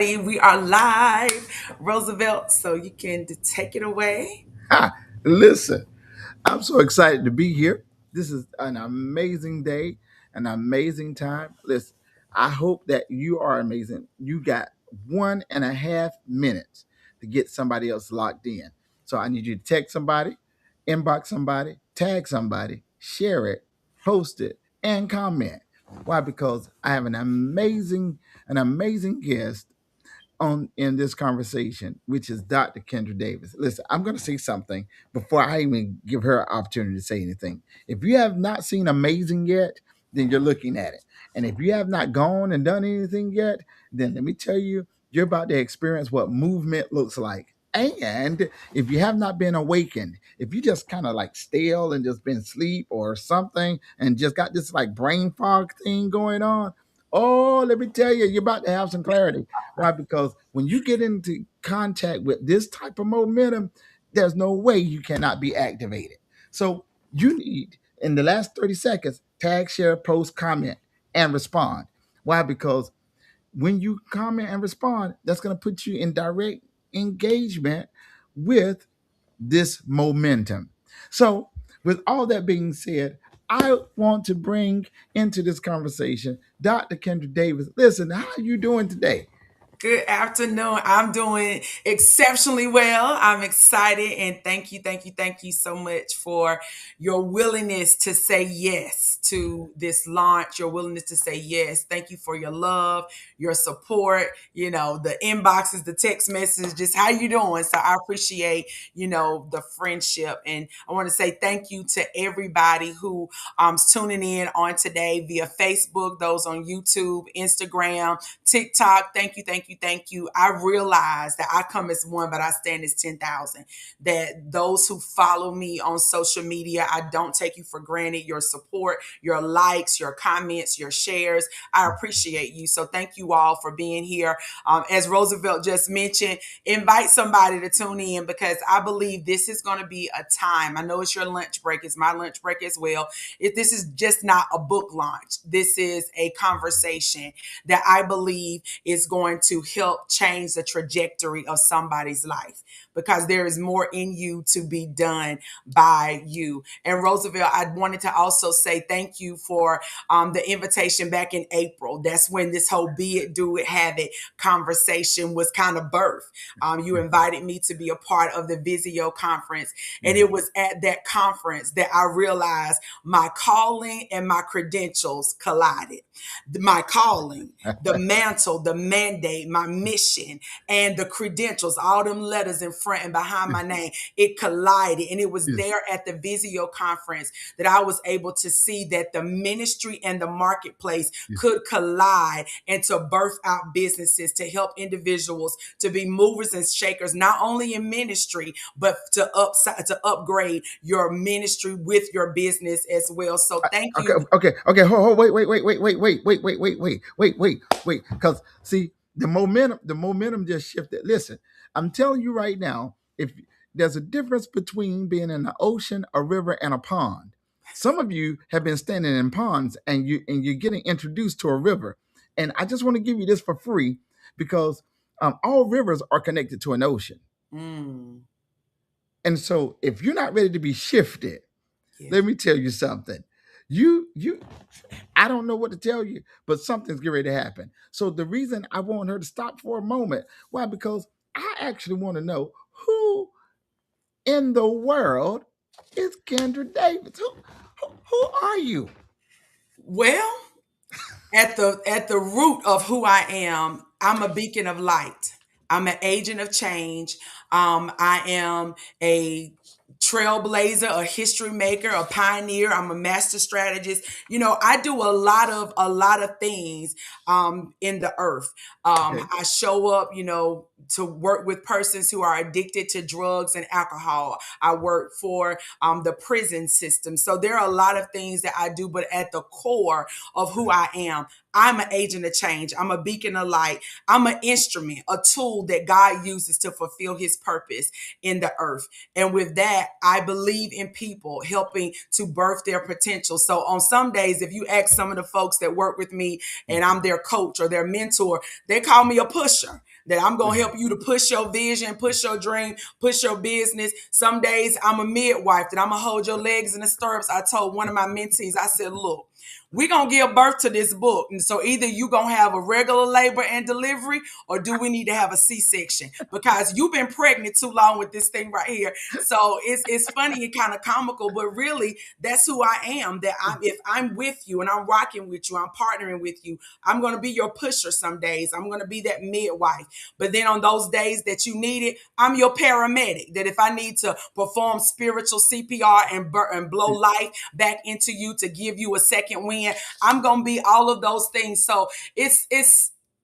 We are live, Roosevelt, so you can take it away. Ha! Listen, I'm so excited to be here. This is an amazing day, an amazing time. Listen, I hope that you are amazing. You got 1.5 minutes to get somebody else locked in. So I need you to text somebody, inbox somebody, tag somebody, share it, post it, and comment. Why? Because I have an amazing guest on in this conversation, which is Dr. Kendra Davis. Listen, I'm going to say something before I even give her an opportunity to say anything. If you have not seen Amazing yet, then you're looking at it. And if you have not gone and done anything yet, then let me tell you, you're about to experience what movement looks like. And if you have not been awakened, if you just kind of like stale and just been asleep or something and just got this like brain fog thing going on, oh, let me tell you, you're about to have some clarity. Why? Because when you get into contact with this type of momentum, there's no way you cannot be activated. So you need, in the last 30 seconds, tag, share, post, comment, and respond. Why? Because when you comment and respond, that's going to put you in direct engagement with this momentum. So, with all that being said, I want to bring into this conversation Dr. Kendra Davis. Listen, how are you doing today? Good afternoon. I'm doing exceptionally well. I'm excited and thank you so much for your willingness to say yes to this launch, your willingness to say yes. Thank you for your love, your support, the inboxes, the text messages, just how you doing. So I appreciate, the friendship. And I want to say thank you to everybody who is tuning in on today via Facebook, those on YouTube, Instagram, TikTok. Thank you. I realize that I come as one, but I stand as 10,000. That those who follow me on social media, I don't take you for granted. Your support, your likes, your comments, your shares, I appreciate you. So thank you all for being here. As Roosevelt just mentioned, invite somebody to tune in because I believe this is going to be a time. I know it's your lunch break. It's my lunch break as well. This is just not a book launch. This is a conversation that I believe is going to help change the trajectory of somebody's life because there is more in you to be done by you. And Roosevelt, I wanted to also say thank you for the invitation back in April. That's when this whole Be It, Do It, Have It conversation was kind of birthed. You invited me to be a part of the Visio conference. And it was at that conference that I realized my calling and my credentials collided. My calling, the mantle, the mandate, my mission, and the credentials, all them letters in front and behind my name, it collided. And it was Yes. there at the Visio conference that I was able to see that the ministry and the marketplace Yes. could collide and to birth out businesses, to help individuals to be movers and shakers, not only in ministry, but to upgrade your ministry with your business as well. So thank Okay, you. okay. Hold, wait. Because see, the momentum just shifted. Listen, I'm telling you right now, if there's a difference between being in the ocean, a river, and a pond. Some of you have been standing in ponds, and you're getting introduced to a river. And I just want to give you this for free because all rivers are connected to an ocean. Mm, And so, if you're not ready to be shifted, yeah. let me tell you something. You I don't know what to tell you, but something's getting ready to happen. So the reason I want her to stop for a moment, why? Because I actually want to know who in the world is Kendra Davis. Who are you? Well, at the root of who I am, I'm a beacon of light. I'm an agent of change. I am a trailblazer, a history maker, a pioneer. I'm a master strategist. I do a lot of things in the earth. Okay. I show up, to work with persons who are addicted to drugs and alcohol. I work for the prison system. So there are a lot of things that I do, but at the core of who I am, I'm an agent of change. I'm a beacon of light. I'm an instrument, a tool that God uses to fulfill his purpose in the earth. And with that, I believe in people helping to birth their potential. So on some days, if you ask some of the folks that work with me and I'm their coach or their mentor, they call me a pusher. that I'm going to Right. help you to push your vision, push your dream, push your business. Some days I'm a midwife that I'm going to hold your legs in the stirrups. I told one of my mentees, I said, look, we're going to give birth to this book. And so either you going to have a regular labor and delivery, or do we need to have a C-section? Because you've been pregnant too long with this thing right here. So it's funny and kind of comical, but really that's who I am. That if I'm with you and I'm rocking with you, I'm partnering with you, I'm going to be your pusher some days. I'm going to be that midwife. But then on those days that you need it, I'm your paramedic. That if I need to perform spiritual CPR and blow life back into you to give you a second wind, I'm going to be all of those things. So it's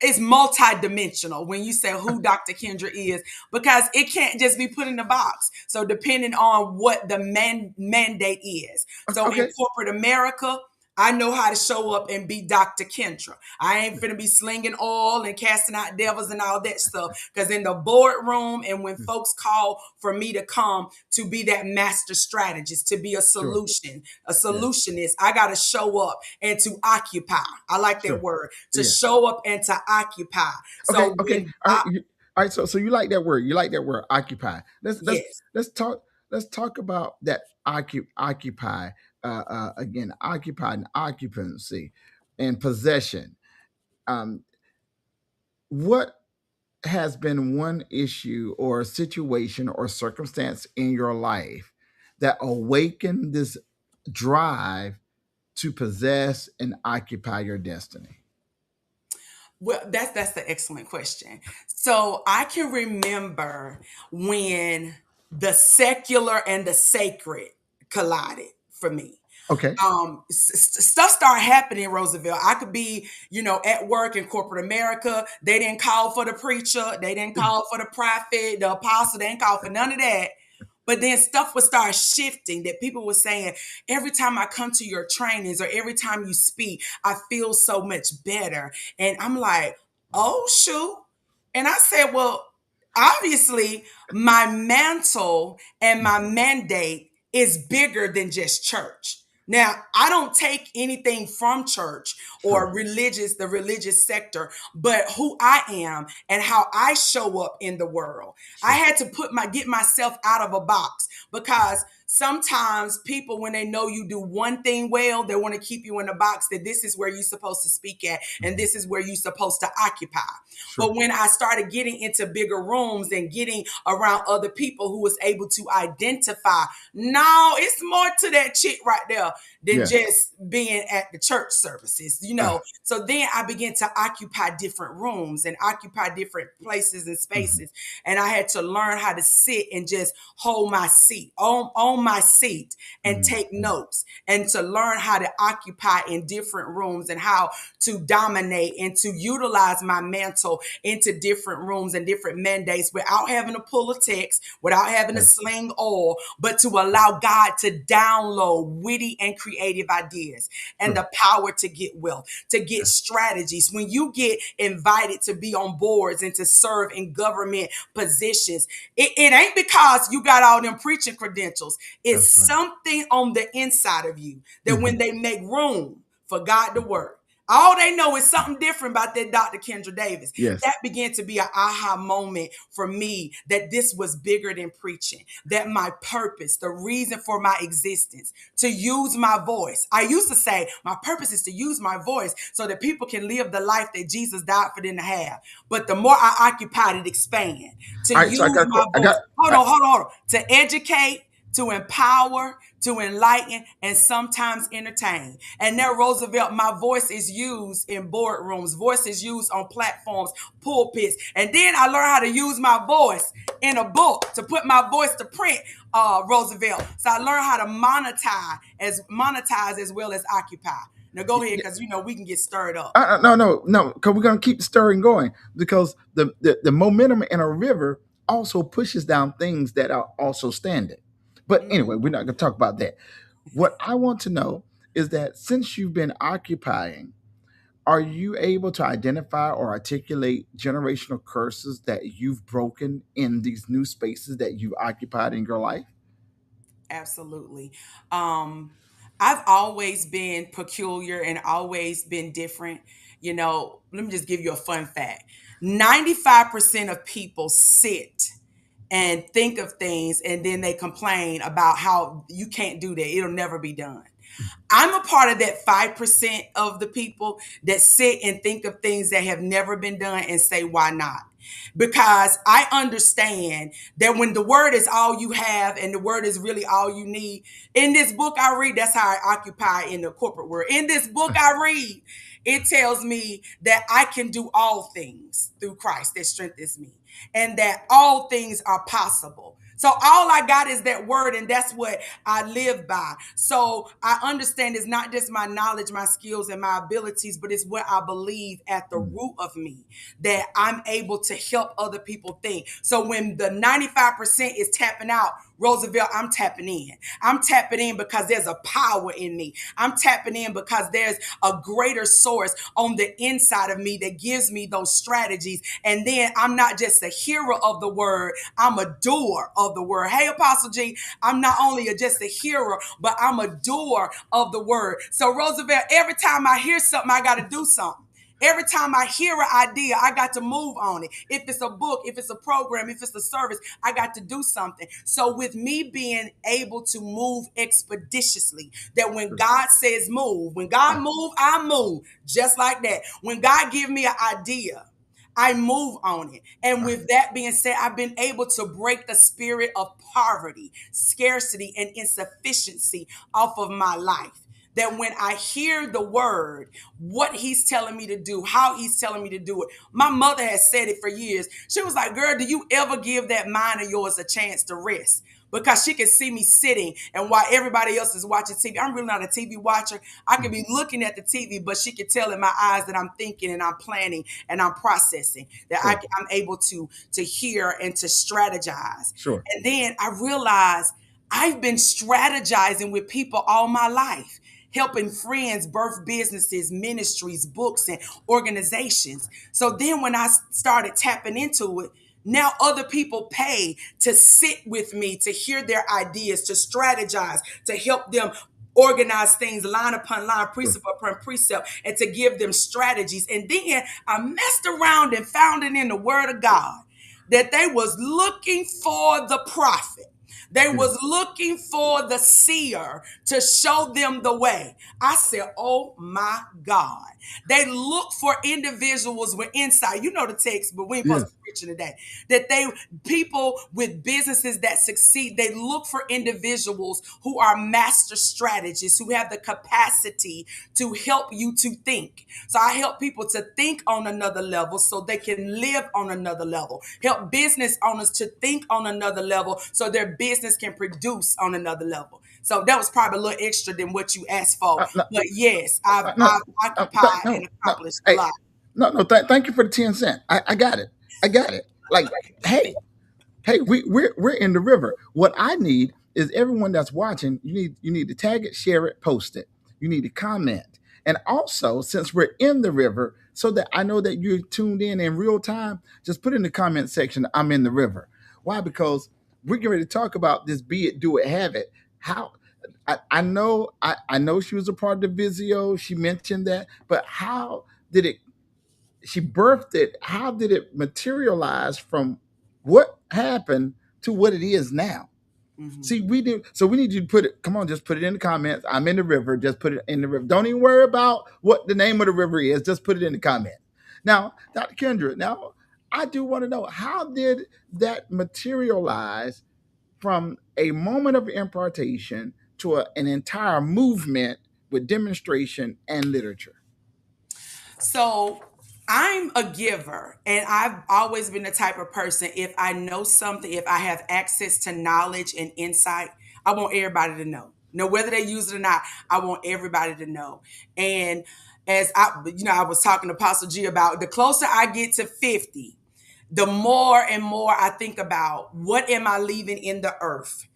multidimensional when you say who Dr. Kendra is, because it can't just be put in a box. So depending on what the mandate is. So in Okay. corporate America, I know how to show up and be Dr. Kendra. I ain't finna be slinging oil and casting out devils and all that stuff. Because in the boardroom and when folks call for me to come to be that master strategist, to be Sure. a Yeah. solutionist, I got to show up and to occupy. I like that Sure. word, to Yeah. show up and to occupy. Okay. So Okay. when All right. I, All right. So you like that word? You like that word? Occupy. yes, Let's talk. Let's talk about that occupy. Again, occupy and occupancy and possession. Um, what has been one issue or situation or circumstance in your life that awakened this drive to possess and occupy your destiny? well, that's the excellent question. So I can remember when the secular and the sacred collided for me. Okay. Stuff started happening, Roosevelt. I could be, at work in corporate America. They didn't call for the preacher. They didn't call for the prophet, the apostle. They didn't call for none of that. But then stuff would start shifting, that people were saying, every time I come to your trainings or every time you speak, I feel so much better. And I'm like, oh, shoot. And I said, well, obviously, my mantle and my mandate is bigger than just church. Now, I don't take anything from church or Sure. the religious sector, but who I am and how I show up in the world. I Sure. had to get myself out of a box, because sometimes people, when they know you do one thing well, they want to keep you in a box, that this is where you're supposed to speak at and Mhm. this is where you're supposed to occupy. Sure. But when I started getting into bigger rooms and getting around other people who was able to identify, no, it's more to that chick right there than Yeah. just being at the church services. Uh, So then I began to occupy different rooms and occupy different places and mhm. spaces. And I had to learn how to sit and just hold my seat, on my seat, and take Mhm. notes, and to learn how to occupy in different rooms and how to dominate and to utilize my mantle into different rooms and different mandates without having to pull a text, without having to Yeah. sling oil, but to allow God to download witty and creative ideas and Sure. the power to get wealth, to get Yeah. strategies. When you get invited to be on boards and to serve in government positions, it ain't because you got all them preaching credentials. That's It's right. something on the inside of you that when Mhm. they make room for God to work, all they know is something different about that Dr. Kendra Davis. Yes. That began to be an aha moment for me, that this was bigger than preaching, that my purpose, the reason for my existence, to use my voice. I used to say my purpose is to use my voice so that people can live the life that Jesus died for them to have. But the more I occupied, it expand to All right. So I use got. my I voice. got. Hold on. To educate, to empower, to enlighten, and sometimes entertain. And now, Roosevelt, my voice is used in boardrooms, voice is used on platforms, pulpits. And then I learned how to use my voice in a book, to put my voice to print, Roosevelt. So I learned how to monetize as well as occupy. Now go ahead, because we can get stirred up. No, because we're gonna keep stirring going because the momentum in a river also pushes down things that are also standing. But anyway, we're not gonna talk about that. What I want to know is that since you've been occupying, are you able to identify or articulate generational curses that you've broken in these new spaces that you've occupied in your life? Absolutely. Um, I've always been peculiar and always been different. let me just give you a fun fact. 95% of people sit and think of things and then they complain about how you can't do that. It'll never be done. I'm a part of that 5% of the people that sit and think of things that have never been done and say, why not? Because I understand that when the word is all you have and the word is really all you need, in this book I read, that's how I occupy in the corporate world. In this book I read, it tells me that I can do all things through Christ that strengthens me and that all things are possible. So all I got is that word, and that's what I live by. So I understand it's not just my knowledge, my skills, and my abilities, but it's what I believe at the Mm. root of me that I'm able to help other people think. So when the 95% is tapping out, Roosevelt, I'm tapping in. I'm tapping in because there's a power in me. I'm tapping in because there's a greater source on the inside of me that gives me those strategies. And then I'm not just a hearer of the word, I'm a doer of the word. Hey, Apostle G, I'm not only just a hearer, but I'm a doer of the word. So, Roosevelt, every time I hear something, I got to do something. Every time I hear an idea, I got to move on it. If it's a book, if it's a program, if it's a service, I got to do something. So with me being able to move expeditiously, that when God says move, when God move, I move just like that. When God give me an idea, I move on it. And with that being said, I've been able to break the spirit of poverty, scarcity, and insufficiency off of my life. That when I hear the word, what he's telling me to do, how he's telling me to do it. My mother has said it for years. She was like, girl, do you ever give that mind of yours a chance to rest? Because she can see me sitting and while everybody else is watching TV. I'm really not a TV watcher. I could be looking at the TV, but she can tell in my eyes that I'm thinking and I'm planning and I'm processing, that Sure. I'm able to hear and to strategize. Sure. And then I realized I've been strategizing with people all my life, helping friends birth businesses, ministries, books, and organizations. So then when I started tapping into it, now other people pay to sit with me, to hear their ideas, to strategize, to help them organize things line upon line, Sure. precept upon precept, and to give them strategies. And then I messed around and found it in the word of God that they was looking for the prophet. They Yeah. was looking for the seer to show them the way. I said, oh my God. They look for individuals with insight. You know the text, but we ain't supposed to Yes. be preaching today. That people with businesses that succeed, they look for individuals who are master strategists, who have the capacity to help you to think. So I help people to think on another level so they can live on another level. Help business owners to think on another level so their business can produce on another level. So that was probably a little extra than what you asked for. No, But yes, I've, no, I've occupied and no, no. accomplished a Hey, lot. no, no. Thank you for the 10 cent. I got it. I got it. Like, hey, hey, we're in the river. What I need is everyone that's watching. You need to tag it, share it, post it. You need to comment, and also since we're in the river, so that I know that you're tuned in real time. Just put in the comment section, "I'm in the river." Why? Because we're getting ready to talk about this. Be it, do it, have it. How? I know she was a part of the Vizio. She mentioned that, but how did it? She birthed it. How did it materialize from what happened to what it is now? Mhm. See, we do. So we need you to put it. Come on, just put it in the comments. I'm in the river. Just put it in the river. Don't even worry about what the name of the river is. Just put it in the comments. Now, Dr. Kendra. Now, I do want to know, how did that materialize from a moment of impartation to an entire movement with demonstration and literature? So I'm a giver, and I've always been the type of person, if I know something, if I have access to knowledge and insight, I want everybody to know. Know whether they use it or not, I want everybody to know. And as I was talking to Apostle G about, the closer I get to 50, the more and more I think about what am I leaving in the earth,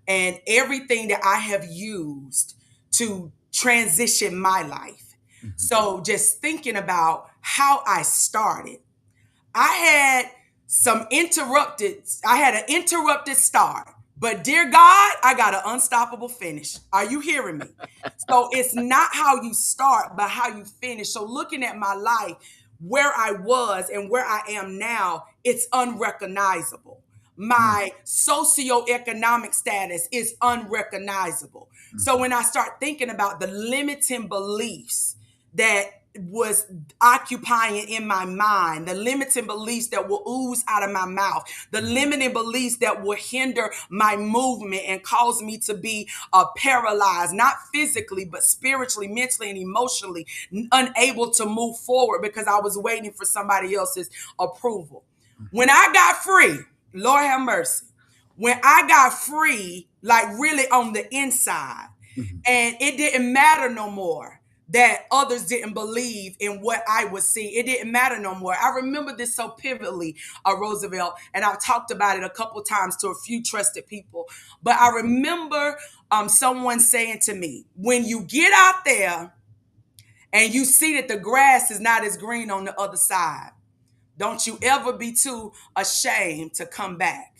and everything that I have used to transition my life. Mhm. So just thinking about how I started, I had I had an interrupted start, But dear God, I got an unstoppable finish. Are you hearing me? So it's not how you start, but how you finish. So looking at my life, where I was and where I am now, it's unrecognizable. Mm, My socioeconomic status is unrecognizable. So mhm, when I start thinking about the limiting beliefs that was occupying in my mind, the limiting beliefs that will ooze out of my mouth, the mhm, limiting beliefs that will hinder my movement and cause me to be paralyzed, not physically, but spiritually, mentally, and emotionally, unable to move forward because I was waiting for somebody else's approval. When I got free, Lord have mercy, when I got free, like really on the inside, mhm. and it didn't matter no more that others didn't believe in what I was seeing. It didn't matter no more. I remember this so pivotally, Roosevelt, and I've talked about it a couple times to a few trusted people. But I remember someone saying to me, when you get out there and you see that the grass is not as green on the other side, don't you ever be too ashamed to come back.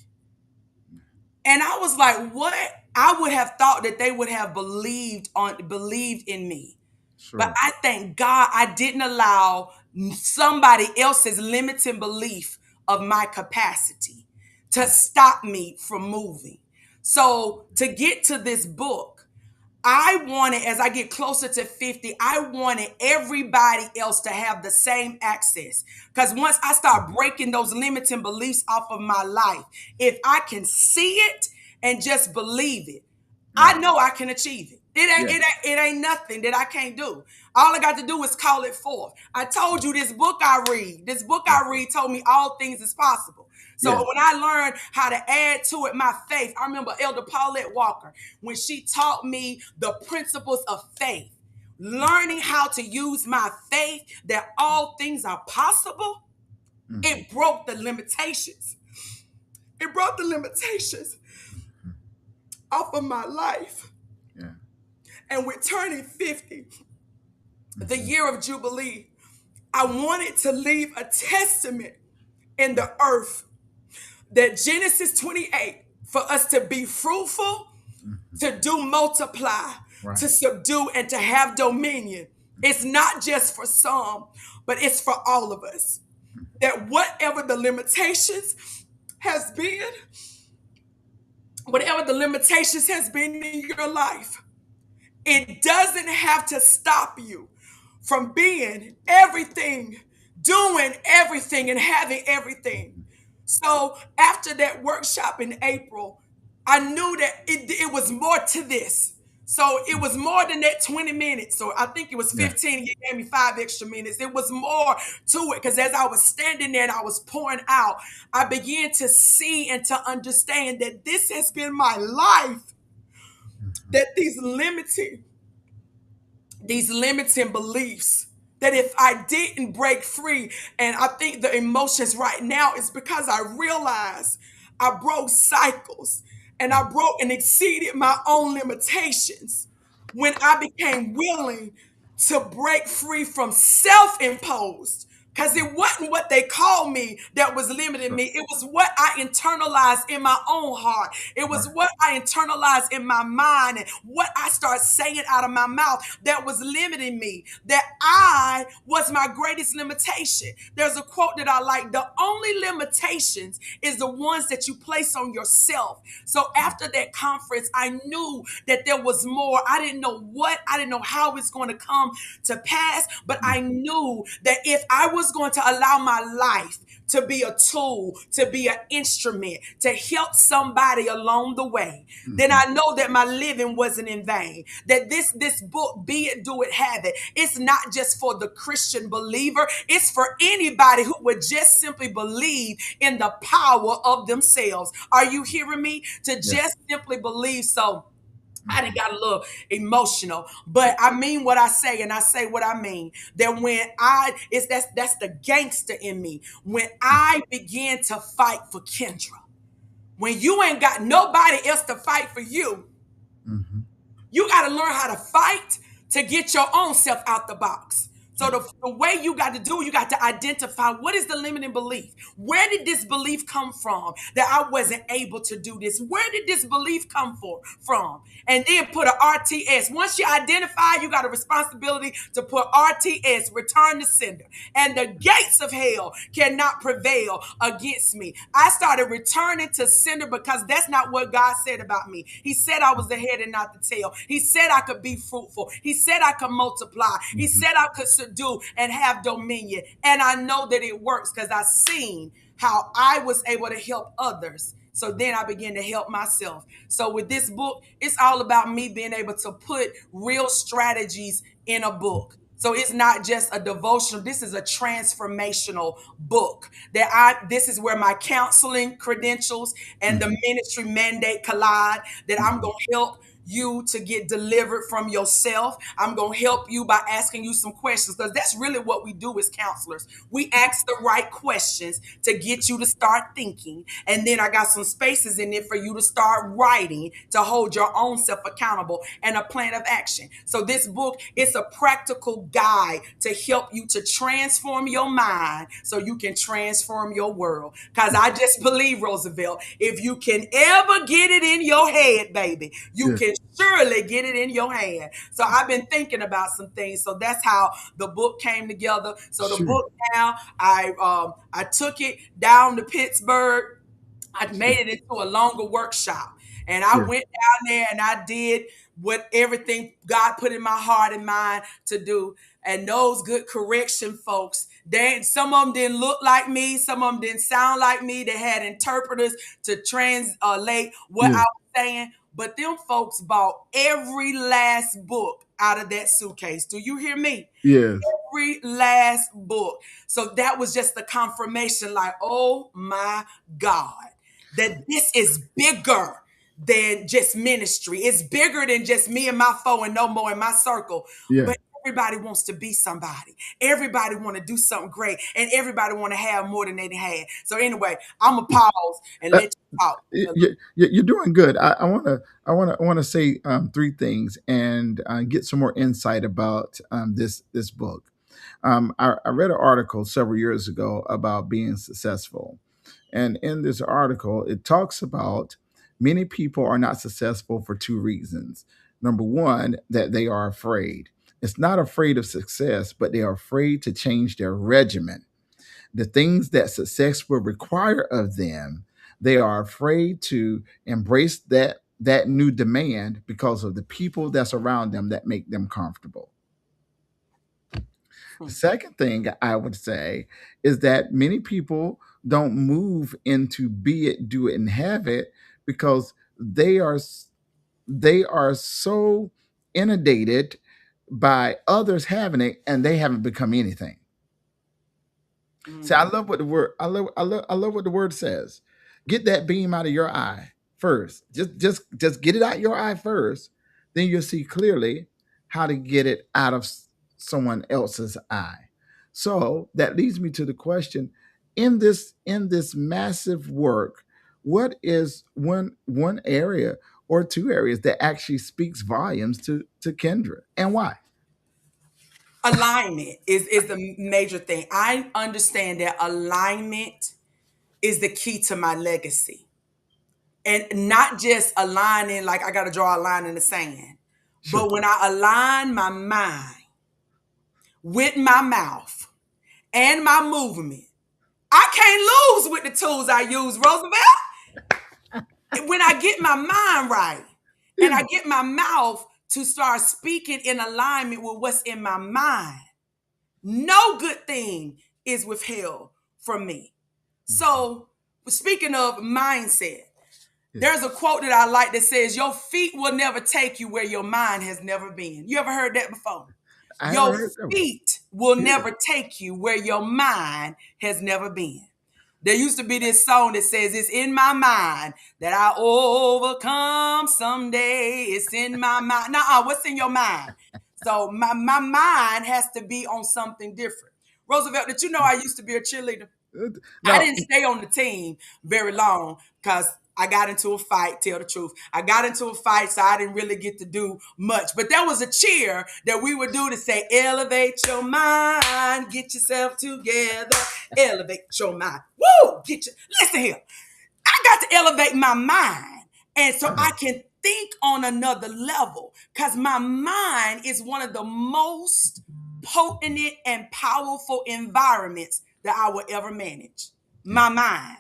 And I was like, what? I would have thought that they would have believed in me. But Sure. I thank God I didn't allow somebody else's limiting belief of my capacity to stop me from moving. So to get to this book, I wanted, as I get closer to 50, I wanted everybody else to have the same access. Because once I start Mhm. breaking those limiting beliefs off of my life, if I can see it and just believe it, Yeah. I know I can achieve it. Yeah. It ain't nothing that I can't do. All I got to do is call it forth. I told you this book Yeah. I read told me all things is possible. So Yeah. when I learned how to add to it my faith, I remember Elder Paulette Walker when she taught me the principles of faith, learning how to use my faith that all things are possible. Mhm. It broke the limitations. It brought the limitations Mhm. off of my life. Yeah. And with turning 50, the Mhm. year of Jubilee, I wanted to leave a testament in the earth that Genesis 28, for us to be fruitful, Mhm. to do multiply, to Right. subdue, and to have dominion. It's not just for some, but it's for all of us. That whatever the limitations has been, whatever the limitations has been in your life, it doesn't have to stop you from being everything, doing everything, and having everything. So after that workshop in April, I knew that it was more to this. So it was more than that 20 minutes. So I think it was Yeah. 15. You gave me 5 extra minutes. It was more to it because as I was standing there and I was pouring out, I began to see and to understand that this has been my life, Mhm. that these limiting beliefs, that if I didn't break free, and I think the emotions right now is because I realized I broke cycles and I broke and exceeded my own limitations when I became willing to break free from self-imposed, because it wasn't what they called me that was limiting Sure. me. It was what I internalized in my own heart. It was Right. what I internalized in my mind and what I started saying out of my mouth that was limiting me. That I was my greatest limitation. There's a quote that I like: the only limitations is the ones that you place on yourself. So after that conference, I knew that there was more. I didn't know what, I didn't know how it's going to come to pass, but I Mhm. knew that if I was going to allow my life to be a tool, to be an instrument, to help somebody along the way, then Mhm. I know that my living wasn't in vain. That this book, Be It, Do It, Have It, it's not just for the Christian believer, it's for anybody who would just simply believe in the power of themselves. Are you hearing me? To Yeah. just simply believe. So I done Mhm. got a little emotional, but I mean what I say, and I say what I mean. That when I it's that's the gangster in me. When I begin to fight for Kendra, when you ain't got nobody else to fight for you, Mhm. you got to learn how to fight to get your own self out the box. So the way you got to do, you got to identify what is the limiting belief. Where did this belief come from that I wasn't able to do this? Where did this belief come from? And then put an RTS. Once you identify, you got a responsibility to put RTS, return to sender. And the gates of hell cannot prevail against me. I started returning to sender because that's not what God said about me. He said I was the head and not the tail. He said I could be fruitful. He said I could multiply. He Mhm. said I could subdue and have dominion. And I know that it works because I've seen how I was able to help others. So then I began to help myself. So with this book, it's all about me being able to put real strategies in a book. So it's not just a devotional. This is a transformational book that this is where my counseling credentials and the Mhm. ministry mandate collide, that I'm Mhm. going to help you to get delivered from yourself. I'm going to help you by asking you some questions because that's really what we do as counselors. We ask the right questions to get you to start thinking. And then I got some spaces in there for you to start writing to hold your own self accountable and a plan of action. So this book is a practical guide to help you to transform your mind so you can transform your world. Because I just believe, Roosevelt, if you can ever get it in your head, baby, you Yeah, can surely get it in your hand. So I've been thinking about some things. So that's how the book came together. So the sure, book now, I took it down to Pittsburgh. I sure, made it into a longer workshop. And I yeah, went down there and I did what everything God put in my heart and mind to do. And those good correction folks, some of them didn't look like me, some of them didn't sound like me. They had interpreters to translate what yeah, I was saying. But them folks bought every last book out of that suitcase. Do you hear me? yes, Every last book. So that was just the confirmation, like, oh my God, that this is bigger than just ministry. It's bigger than just me and my foe and no more in my circle. yeah. But everybody wants to be somebody. Everybody want to do something great. And everybody want to have more than they had. So anyway, I'm going to pause and Uh, let you talk. you're doing good. I want to say three things and get some more insight about this book. I read an article several years ago about being successful, and in this article, it talks about many people are not successful for two reasons. Number one, that they are afraid. It's not afraid of success, but they are afraid to change their regimen, the things that success will require of them. They are afraid to embrace that new demand because of the people that's around them that make them comfortable. The second thing I would say is that many people don't move into be it, do it, and have it because they are so inundated by others having it and they haven't become anything. See, I Mhm. love what the word I love what the word says. Get that beam out of your eye first. Just get it out your eye first. Then you'll see clearly how to get it out of someone else's eye. So that leads me to the question: in this massive work, what is one area or two areas that actually speaks volumes to Kendra, and why? Alignment is the major thing. I understand that alignment is the key to my legacy. And not just aligning like I got to draw a line in the sand, Sure. but when I align my mind with my mouth and my movement, I can't lose with the tools I use, Roosevelt. When I get my mind right and Yeah. I get my mouth to start speaking in alignment with what's in my mind, no good thing is withheld from me. Mhm. So, speaking of mindset, Yeah. there's a quote that I like that says, your feet will never take you where your mind has never been. You ever heard that before? I haven't Your heard that one. feet will Yeah. never take you where your mind has never been. There used to be this song that says, it's in my mind that I overcome someday. It's in my mind. Nuh-uh, what's in your mind? So my mind has to be on something different. Roosevelt, did you know I used to be a cheerleader? I Now, didn't stay on the team very long because I got into a fight, tell the truth. I got into a fight, so I didn't really get to do much. But there was a cheer that we would do to say, elevate your mind, get yourself together, elevate your mind. Woo! Listen here. I got to elevate my mind. And so I can think on another level because my mind is one of the most potent and powerful environments that I will ever manage. Yeah. My mind.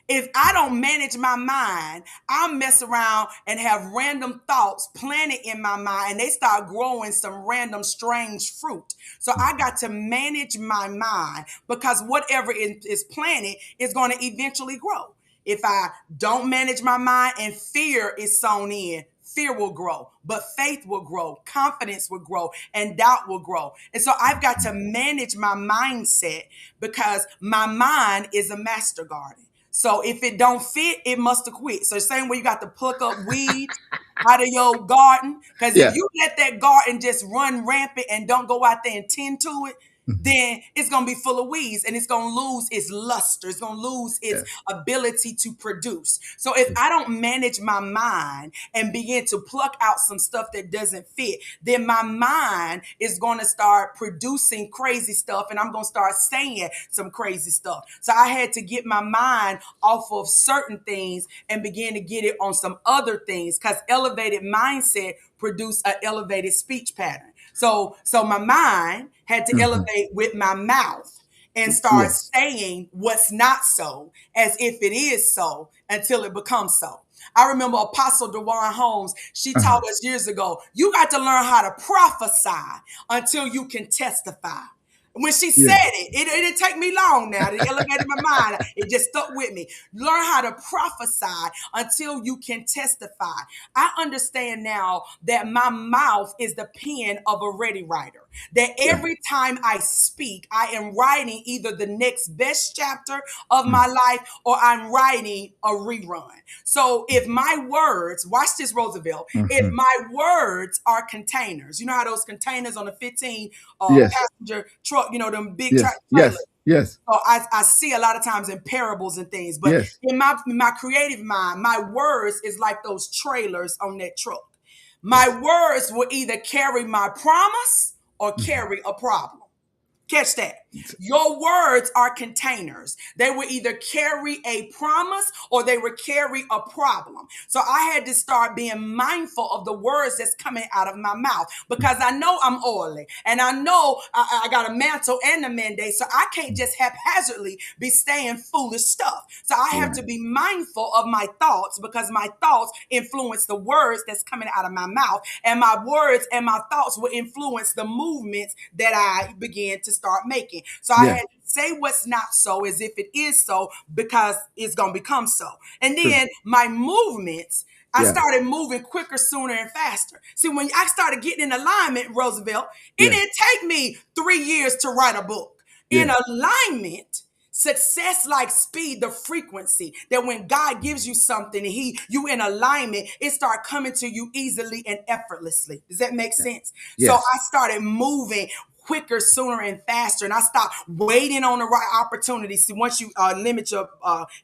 If I don't manage my mind, I'll mess around and have random thoughts planted in my mind and they start growing some random strange fruit. So I got to manage my mind because whatever is planted is going to eventually grow. If I don't manage my mind and fear is sown in, fear will grow, but faith will grow, confidence will grow, and doubt will grow. And so I've got to manage my mindset because my mind is a master garden. So if it don't fit, it must have quit. So same way you got to pluck up weeds out of your garden. Because if Yeah. you let that garden just run rampant and don't go out there and tend to it, Mhm. then it's going to be full of weeds and it's going to lose its luster. It's going to lose its Yeah. ability to produce. So if I don't manage my mind and begin to pluck out some stuff that doesn't fit, then my mind is going to start producing crazy stuff and I'm going to start saying some crazy stuff. So I had to get my mind off of certain things and begin to get it on some other things because elevated mindset produce an elevated speech pattern. So my mind had to Mhm. elevate with my mouth and start Yes. saying what's not so as if it is so until it becomes so. I remember Apostle DeWan Holmes, she Uh-huh. taught us years ago, you got to learn how to prophesy until you can testify. When she said Yeah. it didn't take me long now. It elevated my mind. It just stuck with me. Learn how to prophesy until you can testify. I understand now that my mouth is the pen of a ready writer. That Yeah. every time I speak, I am writing either the next best chapter of Mm. my life or I'm writing a rerun. So if my words, watch this, Roosevelt, if Mhm. my words are containers, you know how those containers on a 15 Yes. passenger truck, them big Yes. trailers. Yes. Yes. So I see a lot of times in parables and things, but Yes. in my creative mind, my words is like those trailers on that truck. My Yes. words will either carry my promise or Mhm. carry a problem. Catch that. Your words are containers. They will either carry a promise or they will carry a problem. So I had to start being mindful of the words that's coming out of my mouth because I know I'm oily and I know I got a mantle and a mandate. So I can't just haphazardly be saying foolish stuff. So I have Right. to be mindful of my thoughts because my thoughts influence the words that's coming out of my mouth, and my words and my thoughts will influence the movements that I begin to start making. So I Yeah. had to say what's not so as if it is so because it's going to become so. And True. then my movements, I Yeah. started moving quicker, sooner, and faster. See, when I started getting in alignment, Roosevelt, it Yeah. didn't take me 3 years to write a book. In Yeah. alignment, success like speed, the frequency that when God gives you something and you in alignment, it start coming to you easily and effortlessly. Does that make Yeah. sense? So Yes. I started moving quicker, sooner, and faster. And I stopped waiting on the right opportunity. See, once you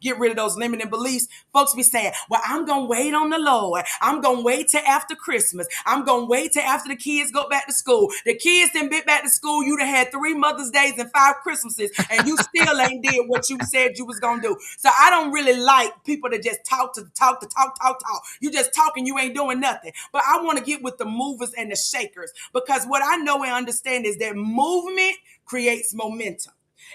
get rid of those limiting beliefs, folks be saying, well, I'm going to wait on the Lord. I'm going to wait till after Christmas. I'm going to wait till after the kids go back to school. The kids done been back to school. You done had 3 Mother's Days and 5 Christmases, and you still ain't did what you said you was going to do. So I don't really like people that just talk. You just talking, you ain't doing nothing. But I want to get with the movers and the shakers because what I know and understand is that movement creates momentum.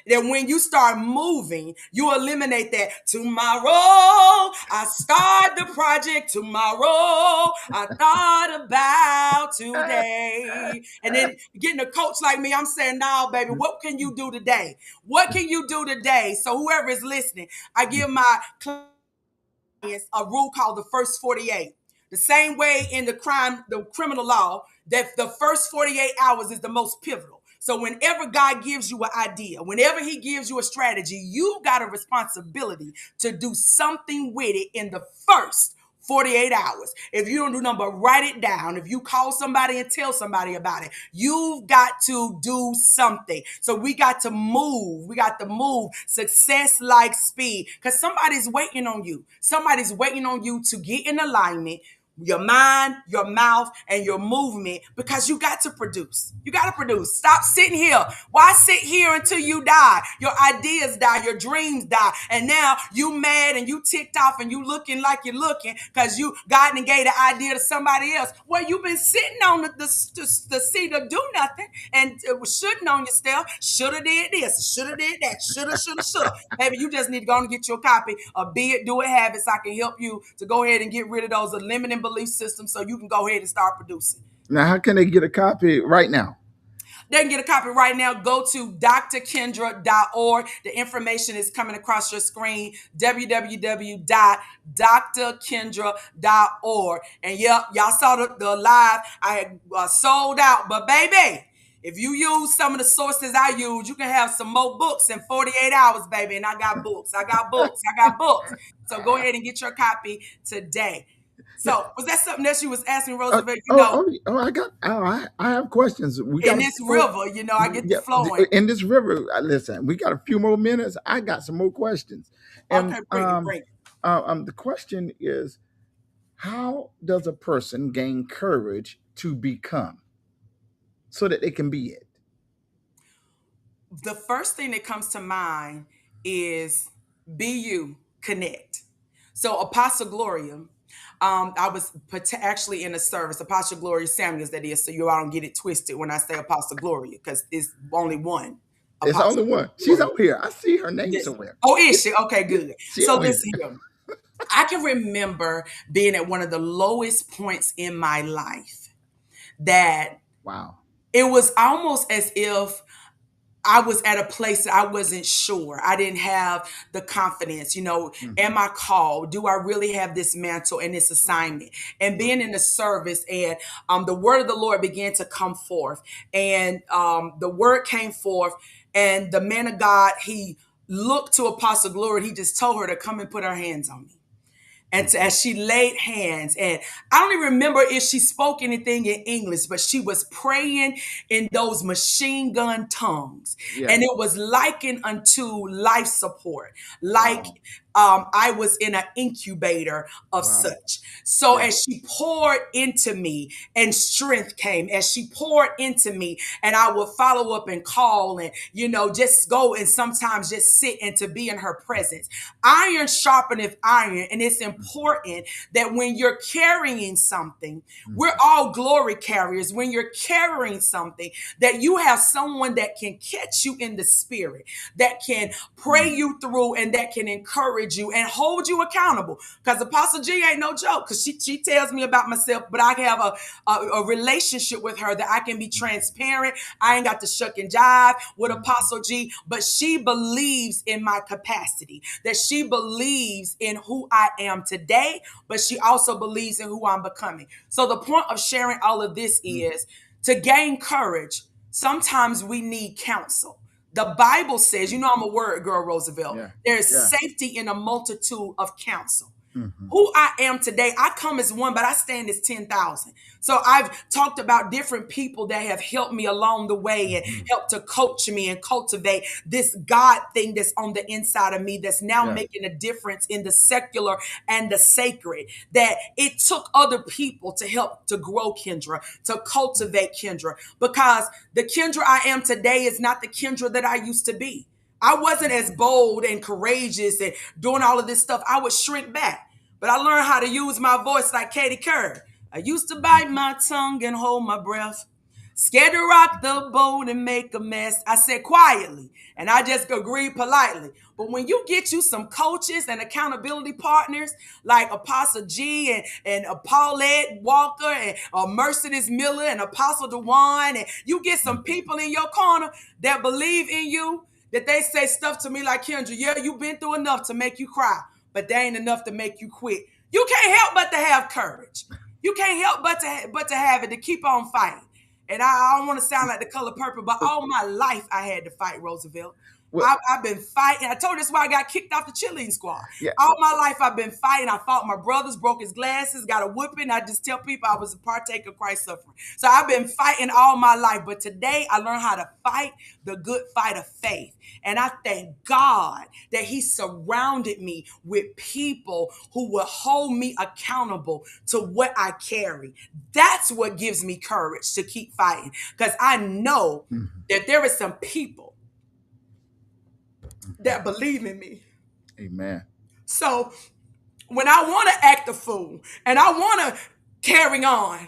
That when you start moving, you eliminate that tomorrow. I start the project tomorrow. I thought about today. And then getting a coach like me, I'm saying, now, baby, what can you do today? What can you do today? So whoever is listening, I give my a rule called the first 48. The same way in the criminal law, that the first 48 hours is the most pivotal. So whenever God gives you an idea, whenever he gives you a strategy, you got a responsibility to do something with it in the first 48 hours. If you don't do nothing but write it down, if you call somebody and tell somebody about it, you've got to do something. So we got to move. We got to move. Success like speed, because somebody's waiting on you. Somebody's waiting on you to get in alignment, your mind, your mouth, and your movement, because you got to produce. You got to produce. Stop sitting here. Why sit here until you die? Your ideas die, your dreams die, and now you mad and you ticked off and you looking like you're looking because you God and gave the idea to somebody else. Well, you've been sitting on the seat of do nothing and shouldn't on yourself. Shoulda did this, shoulda did that, shoulda. Maybe you just need to go and get your copy of Be It, Do It, Have It, so I can help you to go ahead and get rid of those limiting belief systems so you can go ahead and start producing. Now, how can they get a copy right now? They can get a copy right now. Go to drkendra.org. The information is coming across your screen, www.drkendra.org. And yep, y'all saw the live. I sold out, but baby, if you use some of the sources I use, you can have some more books in 48 hours, baby. And I got books. I got books. I got books. So go ahead and get your copy today. So was that something that you was asking, Roosevelt? I have questions. We In got this river, I get to yeah, flowing. in this river. Listen, we got a few more minutes. I got some more questions, and Okay, bring it, bring it. the question is, how does a person gain courage to become so that they can be it? The first thing that comes to mind is be you, connect. So Apostle Gloria, I was actually in a service, Apostle Gloria Samuels, that is, so you all don't get it twisted when I say Apostle Gloria, because it's only one It's only Apostle one. She's Gloria. over here. I see her name Yes. somewhere. Oh, is she? Okay, good. She So over here. listen here. I can remember being at one of the lowest points in my life that Wow. it was almost as if I was at a place that I wasn't sure. I didn't have the confidence, am I called? Do I really have this mantle and this assignment? And being in the service, and the word of the Lord began to come forth. And the word came forth, and the man of God, he looked to Apostle Glory, and he just told her to come and put her hands on me. And as she laid hands, and I don't even remember if she spoke anything in English, but she was praying in those machine gun tongues. Yeah. And it was likened unto life support, like Wow. I was in an incubator of Wow. such. So Yeah. as she poured into me and strength came, as she poured into me, and I would follow up and call and, just go and sometimes just sit and to be in her presence. Iron sharpeneth iron. And it's important that when you're carrying something, we're all glory carriers. When you're carrying something, that you have someone that can catch you in the spirit, that can pray you through, and that can encourage you and hold you accountable. Because Apostle G ain't no joke, because she tells me about myself, but I have a relationship with her that I can be transparent. I ain't got to shuck and jive with Apostle G, but she believes in my capacity, that she believes in who I am today, but she also believes in who I'm becoming. So the point of sharing all of this is to gain courage. Sometimes we need counsel. The Bible says, I'm a word girl, Roosevelt. Yeah. There's Yeah. safety in a multitude of counsel. Mm-hmm. Who I am today, I come as one, but I stand as 10,000. So I've talked about different people that have helped me along the way and helped to coach me and cultivate this God thing that's on the inside of me, that's now Yeah. making a difference in the secular and the sacred. That it took other people to help to grow Kendra, to cultivate Kendra, because the Kendra I am today is not the Kendra that I used to be. I wasn't as bold and courageous and doing all of this stuff. I would shrink back. But I learned how to use my voice like Katie Kerr. I used to bite my tongue and hold my breath. Scared to rock the boat and make a mess. I said quietly, and I just agreed politely. But when you get you some coaches and accountability partners like Apostle G and Paulette Walker and Mercedes Miller and Apostle DeWine, and you get some people in your corner that believe in you, that they say stuff to me like, Kendra, yeah, you've been through enough to make you cry, but they ain't enough to make you quit. You can't help but to have courage. You can't help but to have it, to keep on fighting. And I don't want to sound like the color purple, but all my life I had to fight, Roosevelt. Well, I've been fighting. I told you that's why I got kicked off the cheerleading squad. yeah. All my life I've been fighting. I fought my brothers, broke his glasses, got a whooping. I just tell people I was a partaker of Christ's suffering. So I've been fighting all my life. But today I learned how to fight the good fight of faith. And I thank God that He surrounded me with people who will hold me accountable to what I carry. That's what gives me courage to keep fighting. Because I know Mhm, that there is some people mhm. that believe in me. Amen. So when I want to act a fool and I want to carry on,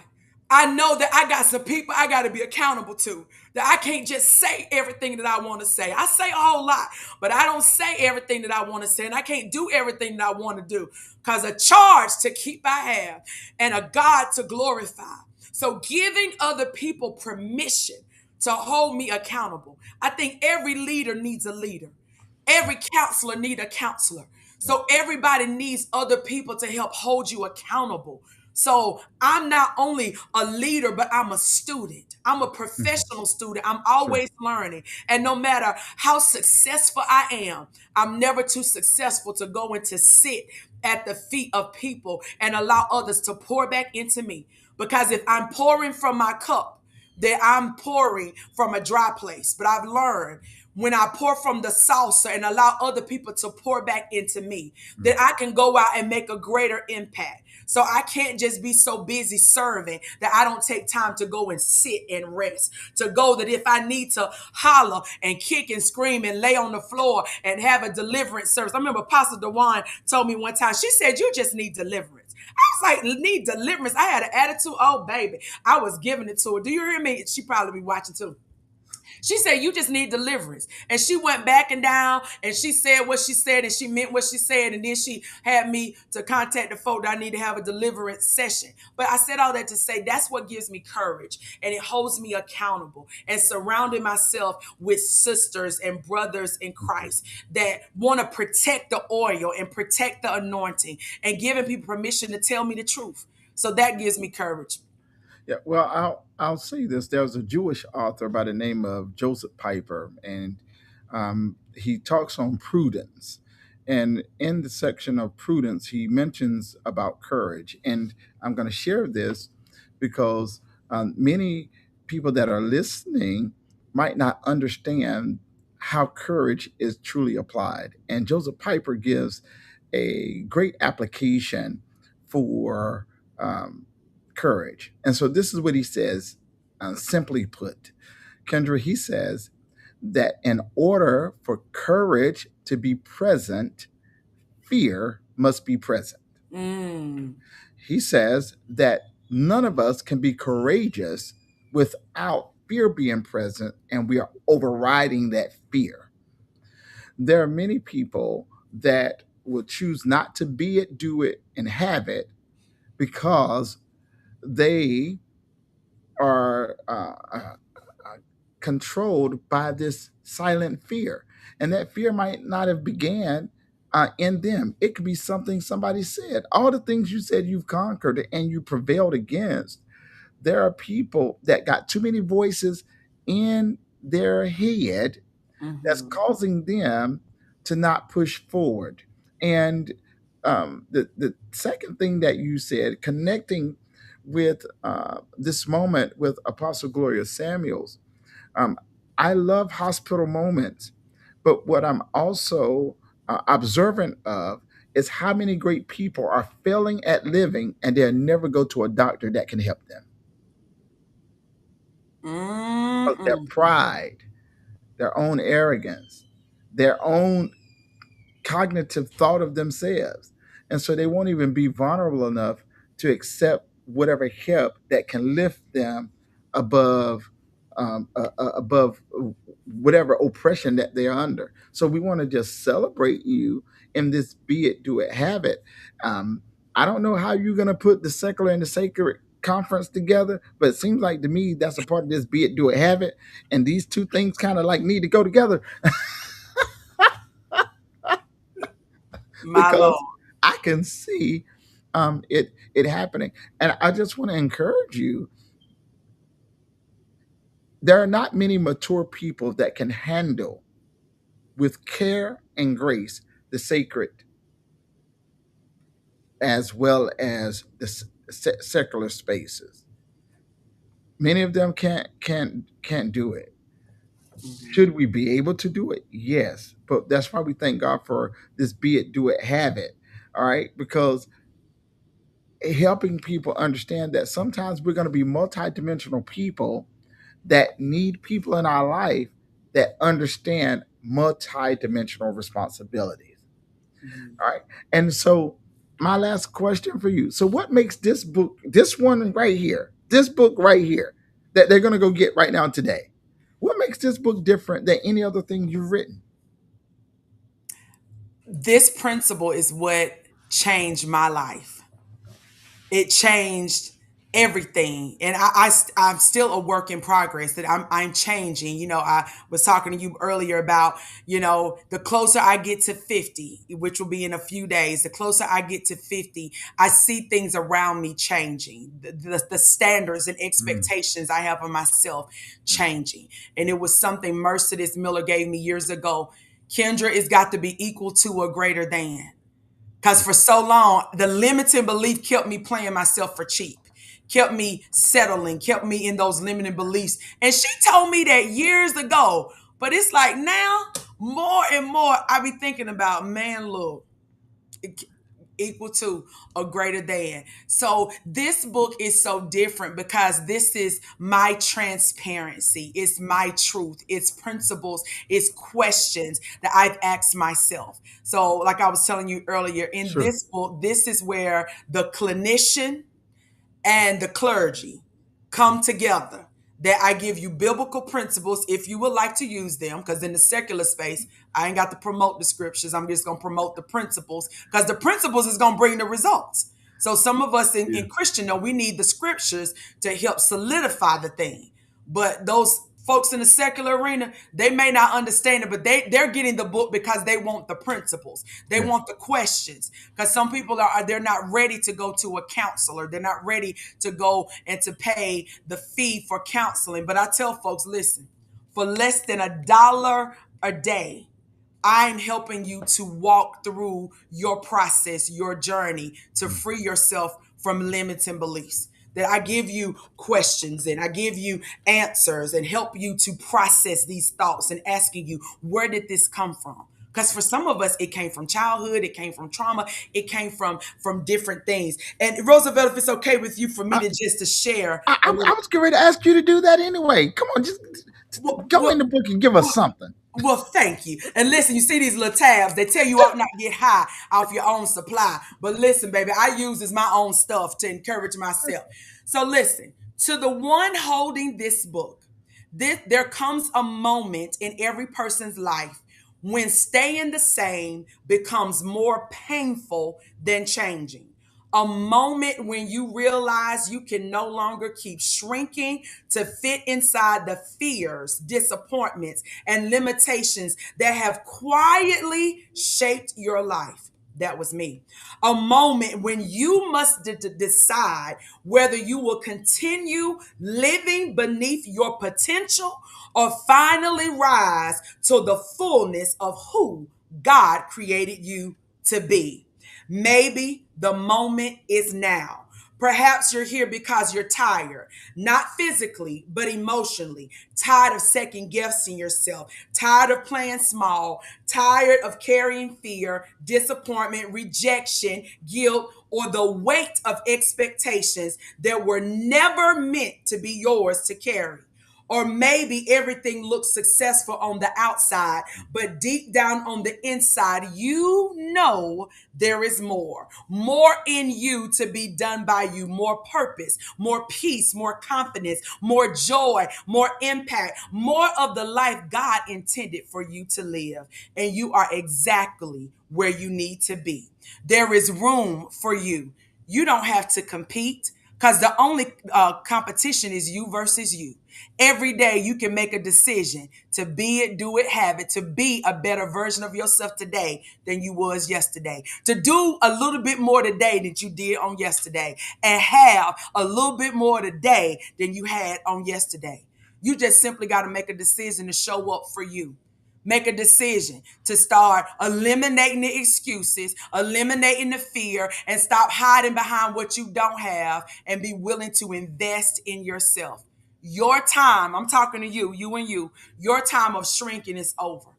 I know that I got some people I got to be accountable to. That I can't just say everything that I want to say. I say a whole lot, but I don't say everything that I want to say, and I can't do everything that I want to do because a charge to keep I have and a God to glorify. So giving other people permission to hold me accountable. I think every leader needs a leader. Every counselor need a counselor. Yeah. So everybody needs other people to help hold you accountable. So I'm not only a leader, but I'm a student. I'm a Mhm. professional student. I'm Sure. always learning. And no matter how successful I am, I'm never too successful to go and to sit at the feet of people and allow others to pour back into me. Because if I'm pouring from my cup, that I'm pouring from a dry place. But I've learned when I pour from the saucer and allow other people to pour back into me, that Mhm. I can go out and make a greater impact. So I can't just be so busy serving that I don't take time to go and sit and rest. To go that if I need to holler and kick and scream and lay on the floor and have a deliverance service. I remember Apostle Dewan told me one time, she said, you just need deliverance. I was like, need deliverance. I had an attitude. Oh, baby. I was giving it to her. Do you hear me? She probably be watching too. She said, you just need deliverance. And she went back and down and she said what she said and she meant what she said. And then she had me to contact the folk that I need to have a deliverance session. But I said all that to say that's what gives me courage and it holds me accountable and surrounding myself with sisters and brothers in Mhm. Christ that want to protect the oil and protect the anointing and giving people permission to tell me the truth. So that gives me courage. Yeah, well, I'll say this. There was a Jewish author by the name of Joseph Piper, and he talks on prudence. And in the section of prudence, he mentions about courage. And I'm going to share this because many people that are listening might not understand how courage is truly applied. And Joseph Piper gives a great application for courage. And so this is what he says, simply put. Kendra, he says that in order for courage to be present, fear must be present. Mm, He says that none of us can be courageous without fear being present, and we are overriding that fear. There are many people that will choose not to be it, do it, and have it because they are controlled by this silent fear, and that fear might not have began in them. It could be something somebody said. All the things you said you've conquered and you prevailed against. There are people that got too many voices in their head that's mhm, causing them to not push forward. And the second thing that you said, connecting with this moment with Apostle Gloria Samuels, um, I love hospital moments, but what I'm also observant of is how many great people are failing at living and they'll never go to a doctor that can help them because their mm-mm. pride, their own arrogance, their own cognitive thought of themselves. And so they won't even be vulnerable enough to accept whatever help that can lift them above above whatever oppression that they're under. So we want to just celebrate you in this be it, do it, have it. Um, I don't know how you're going to put the secular and the sacred conference together, but it seems like to me that's a part of this be it, do it, have it. And these two things kind of like need to go together My Lord. because I can see it happening. And I just want to encourage you. There are not many mature people that can handle with care and grace the sacred as well as the secular spaces. Many of them can't do it. Mhm. Should we be able to do it? Yes, but that's why we thank God for this "be it, do it, have it." All right, because helping people understand that sometimes we're going to be multidimensional people that need people in our life that understand multidimensional responsibilities. Mhm. All right. And so, my last question for you. So, what makes this book, this one right here, this book right here, that they're going to go get right now today, what makes this book different than any other thing you've written? This principle is what changed my life. It changed everything, and I'm still a work in progress. That I'm changing. I was talking to you earlier about, the closer I get to 50, which will be in a few days, the closer I get to 50, I see things around me changing, the standards and Mm, expectations I have of myself mm, changing. And it was something Mercedes Miller gave me years ago. Kendra, it's got to be equal to or greater than. Because mm, for so long, the limiting belief kept me playing myself for cheap, kept me settling, kept me in those limiting beliefs. And she told me that years ago. But it's like now, more and more, I be thinking about, man, look, equal to or greater than. So this book is so different because this is my transparency, it's my truth, it's principles, it's questions that I've asked myself. So like I was telling you earlier, in sure. this book, this is where the clinician and the clergy come together, that I give you biblical principles if you would like to use them, because in the secular space I ain't got to promote the scriptures, I'm just going to promote the principles, because the principles is going to bring the results. So some of us Yeah. in Christian know we need the scriptures to help solidify the thing, but those folks in the secular arena, they may not understand it, but they're getting the book because they want the principles, they Yeah. want the questions, because some people they're not ready to go to a counselor, they're not ready to go and to pay the fee for counseling. But I tell folks, listen, for less than $1 a day, I'm helping you to walk through your process, your journey to Mm, free yourself from limiting beliefs. That I give you questions and I give you answers and help you to process these thoughts and asking you, where did this come from? Because for some of us, it came from childhood, it came from trauma, it came from different things. And Roosevelt, if it's okay with you for me I, to just to share I, a I little. was getting ready to ask you to do that anyway. Come on, just Well, go in well, the book and give us well, something. well, thank you. And listen, you see these little tabs, they tell you ought not get high off your own supply. But listen, baby, I use this my own stuff to encourage myself. So listen, to the one holding this book, there comes a moment in every person's life when staying the same becomes more painful than changing. A moment when you realize you can no longer keep shrinking to fit inside the fears, disappointments, and limitations that have quietly shaped your life. That was me. A moment when you must decide whether you will continue living beneath your potential or finally rise to the fullness of who God created you to be. Maybe the moment is now. Perhaps you're here because you're tired, not physically, but emotionally. Tired of second guessing yourself, tired of playing small, tired of carrying fear, disappointment, rejection, guilt, or the weight of expectations that were never meant to be yours to carry. Or maybe everything looks successful on the outside, but deep down on the inside, you know there is more. More in you to be done by you. More purpose, more peace, more confidence, more joy, more impact, more of the life God intended for you to live. And you are exactly where you need to be. There is room for you. You don't have to compete, because the only competition is you versus you. Every day you can make a decision to be it, do it, have it, to be a better version of yourself today than you was yesterday, to do a little bit more today than you did on yesterday, and have a little bit more today than you had on yesterday. You just simply got to make a decision to show up for you. Make a decision to start eliminating the excuses, eliminating the fear, and stop hiding behind what you don't have and be willing to invest in yourself. Your time, I'm talking to you and your time of shrinking is over.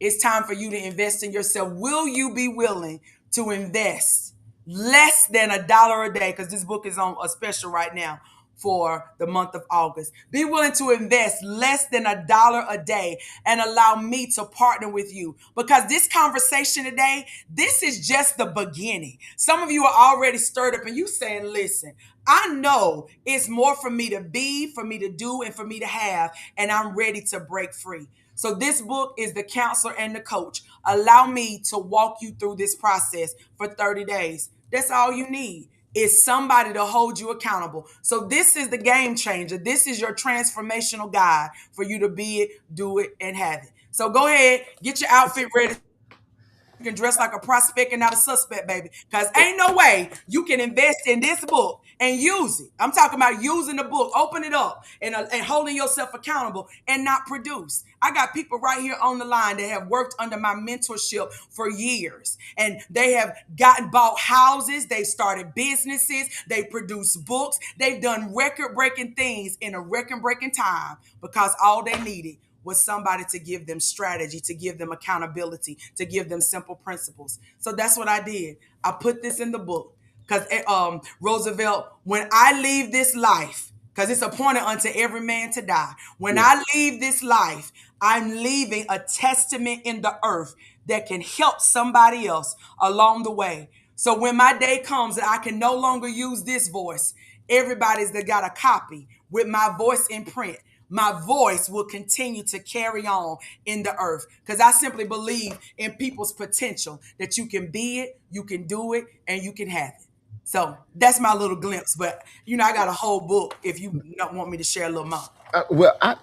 It's time for you to invest in yourself. Will you be willing to invest less than $1 a day? Because this book is on a special right now for the month of August. Be willing to invest less than $1 a day and allow me to partner with you, because this conversation today, this is just the beginning. Some of you are already stirred up and you saying, listen, I know it's more for me to be, for me to do, and for me to have, and I'm ready to break free. So this book is the counselor and the coach. Allow me to walk you through this process for 30 days. That's all you need, is somebody to hold you accountable. So this is the game changer. This is your transformational guide for you to be it, do it, and have it. So go ahead, get your outfit ready. You can dress like a prospect and not a suspect, baby. Because ain't no way you can invest in this book and use it. I'm talking about using the book, open it up, and holding yourself accountable and not produce. I got people right here on the line that have worked under my mentorship for years. And they have bought houses, they've started businesses, they produce books, they've done record-breaking things in a record-breaking time because all they needed was somebody to give them strategy, to give them accountability, to give them simple principles. So that's what I did. I put this in the book because Roosevelt, when I leave this life, because it's appointed unto every man to die. When Yeah. I leave this life, I'm leaving a testament in the earth that can help somebody else along the way. So when my day comes that I can no longer use this voice, everybody's that got a copy with my voice in print, my voice will continue to carry on in the earth, because I simply believe in people's potential, that you can be it, you can do it, and you can have it. So that's my little glimpse. But I got a whole book if you don't want me to share a little more. Well, I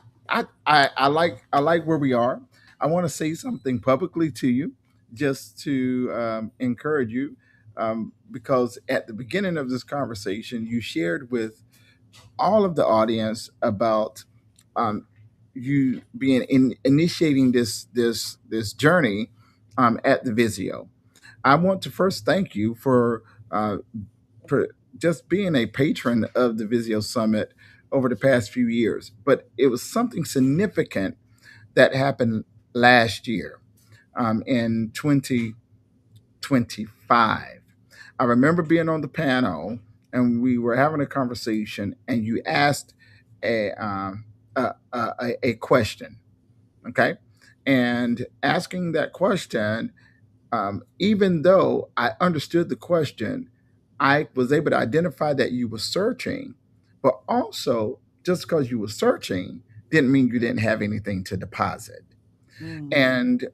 like where we are. I want to say something publicly to you, just to encourage you, because at the beginning of this conversation, you shared with all of the audience about um, you being initiating this journey at the Visio. I want to first thank you uh, for just being a patron of the Visio Summit over the past few years. But it was something significant that happened last year in 2025. I remember being on the panel and we were having a conversation, and you asked a, a question, okay? And asking that question, even though I understood the question, I was able to identify that you were searching, but also just because you were searching didn't mean you didn't have anything to deposit. Mm, And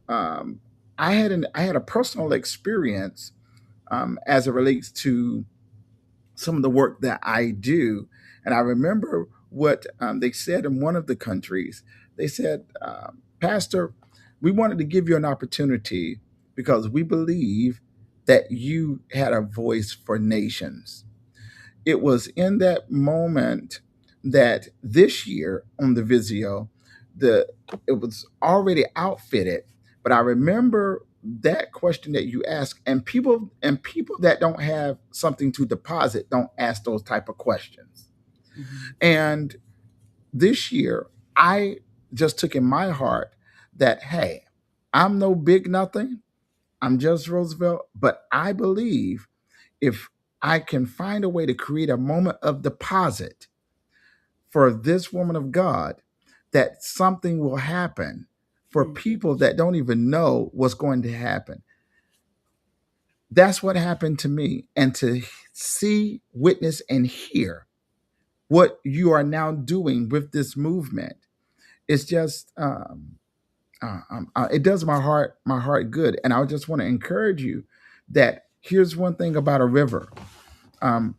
I had a personal experience as it relates to some of the work that I do, and I remember what they said in one of the countries. They said, "Pastor, we wanted to give you an opportunity because we believe that you had a voice for nations." It was in that moment that this year on the Visio, the it was already outfitted, but I remember that question that you asked, and people that don't have something to deposit don't ask those type of questions. mhm, And this year, I just took in my heart that, hey, I'm no big nothing. I'm just Roosevelt, but I believe if I can find a way to create a moment of deposit for this woman of God, that something will happen for mm, people that don't even know what's going to happen. That's what happened to me. And to see, witness, and hear what you are now doing with this movement, it's just it does my heart good. And I just want to encourage you that here's one thing about a river. Um,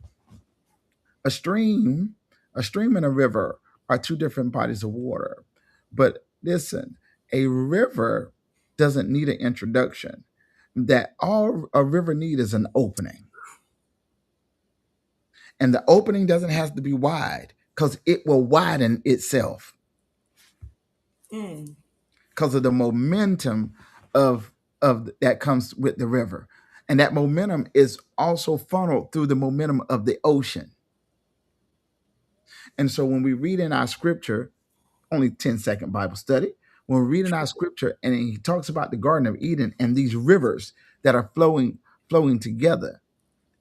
a stream, a stream and a river are two different bodies of water. But listen, a river doesn't need an introduction. That all a river need is an opening. And the opening doesn't have to be wide because it will widen itself. mm. because of the momentum of that comes with the river. And that momentum is also funneled through the momentum of the ocean. And so when we read in our scripture, only 10-second Bible study, when we're reading our scripture and he talks about the Garden of Eden and these rivers that are flowing together,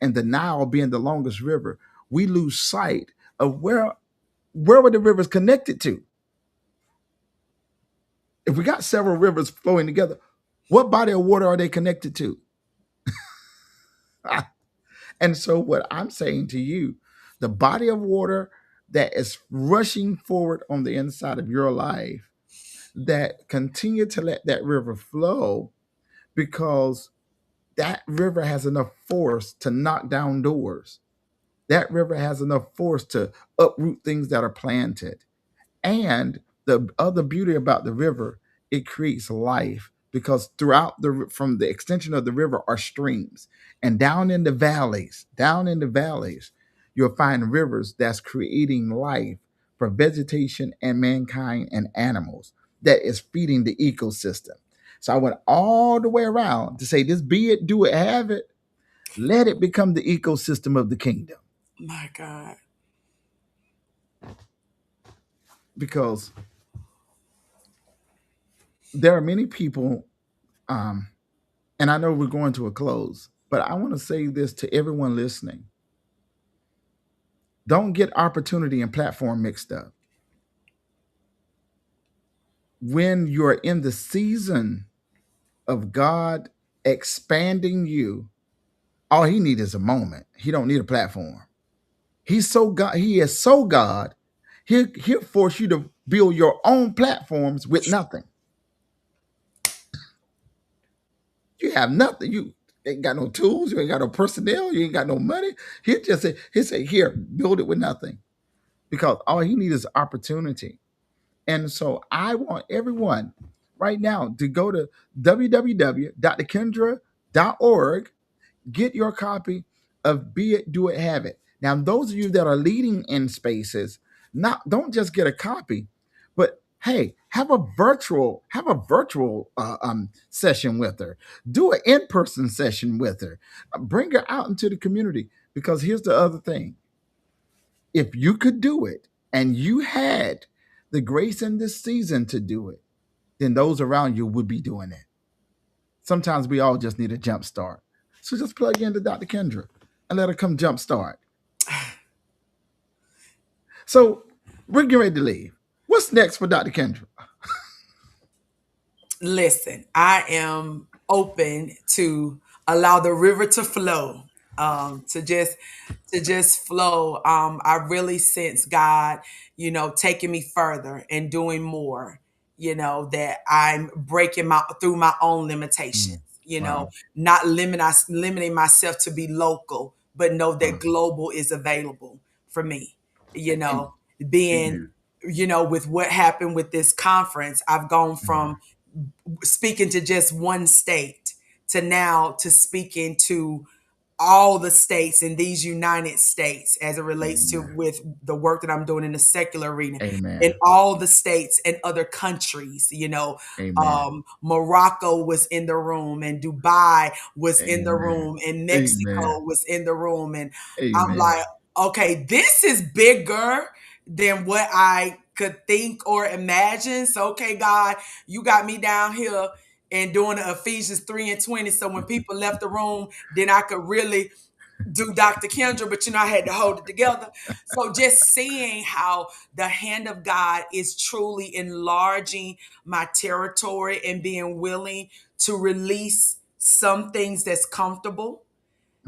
and the Nile being the longest river, we lose sight of where were the rivers connected to. If we got several rivers flowing together, what body of water are they connected to? And so, what I'm saying to you, the body of water that is rushing forward on the inside of your life, that continue to let that river flow, because that river has enough force to knock down doors. That river has enough force to uproot things that are planted. And the other beauty about the river, it creates life, because throughout from the extension of the river are streams. And down in the valleys, you'll find rivers that's creating life for vegetation and mankind and animals that is feeding the ecosystem. So I went all the way around to say this: be it, do it, have it, let it become the ecosystem of the kingdom. My God. Because there are many people, um, and I know we're going to a close, but I want to say this to everyone listening. Don't get opportunity and platform mixed up. When you're in the season of God expanding you, all he needs is a moment. He don't need a platform. He's so God, he is so God, he'll force you to build your own platforms with nothing. You have nothing. You ain't got no tools. You ain't got no personnel. You ain't got no money. He say, here, build it with nothing, because all he needs is opportunity. And so I want everyone right now to go to www.kendra.org. Get your copy of Be It, Do It, Have It. Now, those of you that are leading in spaces, not don't just get a copy, but hey, have a virtual session with her. Do an in-person session with her. Bring her out into the community, because here's the other thing: if you could do it and you had the grace in this season to do it, then those around you would be doing it. Sometimes we all just need a jump start. So just plug into Dr. Kendra and let her come jump start. So we're getting ready to leave. What's next for Dr. Kendra? Listen, I am open to allow the river to flow, to just flow. I really sense God, taking me further and doing more. That I'm breaking my through my own limitations. Mm, wow. Not limiting myself to be local, but know that Wow. global is available for me. You And know, being amen. with what happened with this conference, I've gone Amen. from speaking to just one state to now to speaking to all the states in these United States as it relates to Amen. with the work that I'm doing in the secular arena in Amen. all the states and other countries. Amen. Morocco was in the room and Dubai was in the Amen. room and Amen. Mexico was in the room. And I'm Amen. like, okay, this is bigger than what I could think or imagine. So, okay, God, you got me down here and doing Ephesians 3 and 20. So when people left the room, then I could really do Dr. Kendra, but I had to hold it together. So just seeing how the hand of God is truly enlarging my territory and being willing to release some things that's comfortable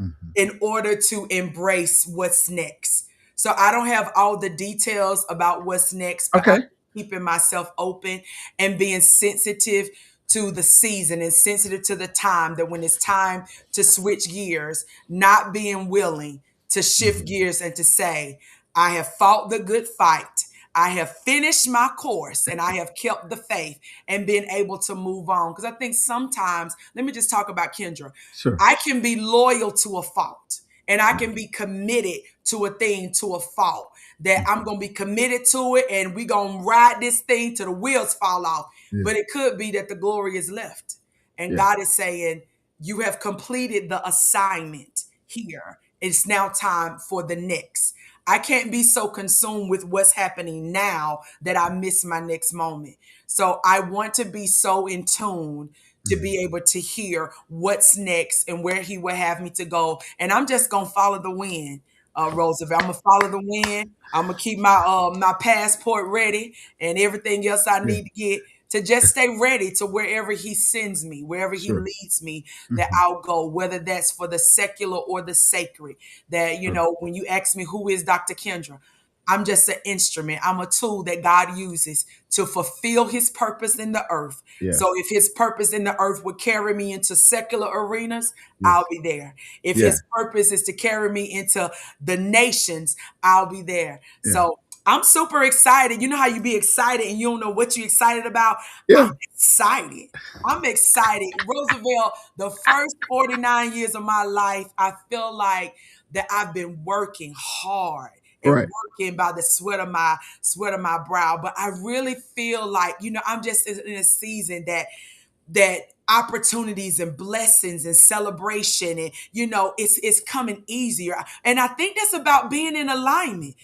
Mhm. in order to embrace what's next. So I don't have all the details about what's next, but I'm Okay. keeping myself open and being sensitive to the season and sensitive to the time, that when it's time to switch gears, not being willing to shift Mhm. gears and to say, I have fought the good fight. I have finished my course and I have kept the faith and been able to move on. Because I think sometimes, let me just talk about Kendra. Sure. I can be loyal to a fault and I Mhm. can be committed to a thing, to a fault. that I'm going to be committed to it and we going to ride this thing till the wheels fall off. Yes. But it could be that the glory is left. And Yes. God is saying, you have completed the assignment here. It's now time for the next. I can't be so consumed with what's happening now that I miss my next moment. So I want to be so in tune to Mhm. be able to hear what's next and where he will have me to go. And I'm just gonna follow the wind, Roosevelt. I'm gonna follow the wind. I'm gonna keep my passport ready and everything else I Yeah. need to get to just stay ready to wherever he sends me, wherever he Sure. leads me, that Mhm. I'll go, whether that's for the secular or the sacred. That, Sure. when you ask me who is Dr. Kendra, I'm just an instrument. I'm a tool that God uses to fulfill his purpose in the earth. Yes. So if his purpose in the earth would carry me into secular arenas, Yes. I'll be there. If Yeah. his purpose is to carry me into the nations, I'll be there. Yeah. So I'm super excited. You know how you be excited and you don't know what you're excited about? I'm Yeah. excited. I'm excited. Roosevelt, the first 49 years of my life, I feel like that I've been working hard and Right. working by the sweat of my brow. But I really feel like, I'm just in a season that opportunities and blessings and celebration, and it's coming easier. And I think that's about being in alignment,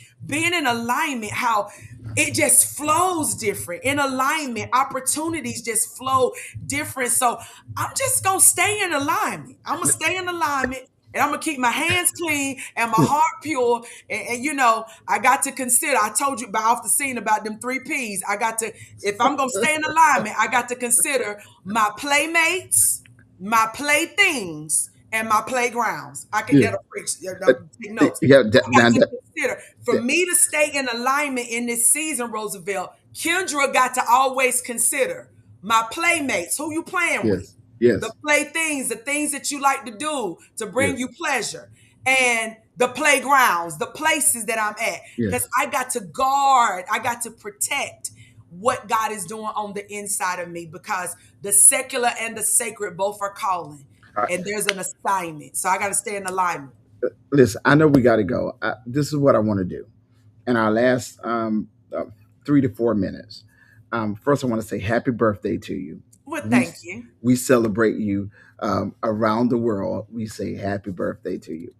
how it just flows different. In alignment, opportunities just flow different. So I'm just gonna stay in alignment. I'm gonna stay in alignment, and I'm gonna keep my hands clean and my heart pure. And I got to consider. I told you about off the scene about them three P's. I got to, if I'm gonna stay in alignment, I got to consider my playmates, my playthings, and my playgrounds. I can Yeah. that'll preach. Uh, Take notes. yeah. I got Now to that, consider, for that. me to stay in alignment in this season, Roosevelt, Kendra got to always consider my playmates, who you playing with, Yes. the Yes. playthings, the things that you like to do to bring Yes. you pleasure, and the playgrounds, the places that I'm at. Because Yes. I got to guard, I got to protect what God is doing on the inside of me, because the secular and the sacred both are calling, All right. and there's an assignment. So I got to stay in alignment. Listen, I know we got to go. This is what I want to do in our last 3 to 4 minutes. First, I want to say happy birthday to you. Well, We thank you. we celebrate you around the world. We say happy birthday to you.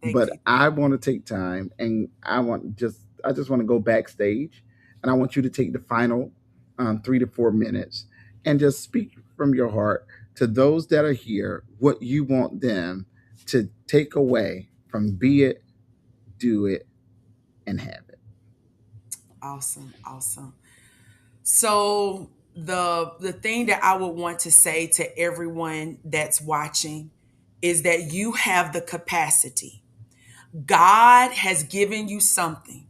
Thank But you. I want to take time, and I just want to go backstage, and I want you to take the final 3 to 4 minutes and just speak from your heart to those that are here what you want them to take away from be it, do it, and have it. Awesome. Awesome. So the thing that I would want to say to everyone that's watching is that you have the capacity. God has given you something.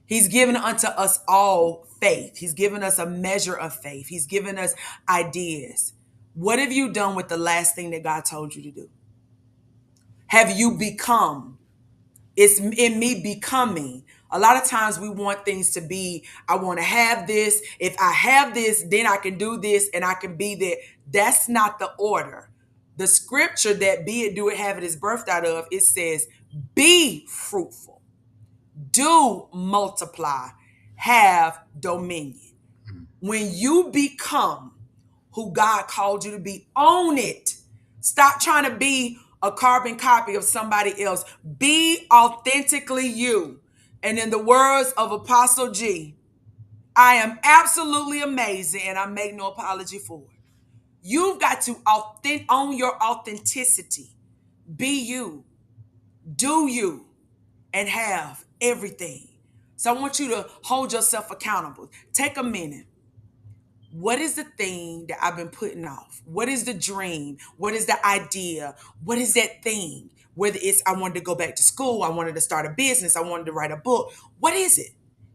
He's given unto us all faith. He's given us a measure of faith. He's given us ideas. What have you done with the last thing that God told you to do? Have you become? It's in me becoming. A lot of times we want things to be, I want to have this. If I have this, then I can do this and I can be there. That's not the order. The scripture that be it, do it, have it is birthed out of, it says, be fruitful, do multiply, have dominion. When you become who God called you to be, own it. Stop trying to be a carbon copy of somebody else. Be authentically you. And in the words of Apostle G, I am absolutely amazing and I make no apology for it. You've got to own your authenticity. Be you, do you, and have everything. So I want you to hold yourself accountable. Take a minute. What is the thing that I've been putting off? What is the dream? What is the idea? What is that thing? Whether it's I wanted to go back to school, I wanted to start a business, I wanted to write a book. What is it?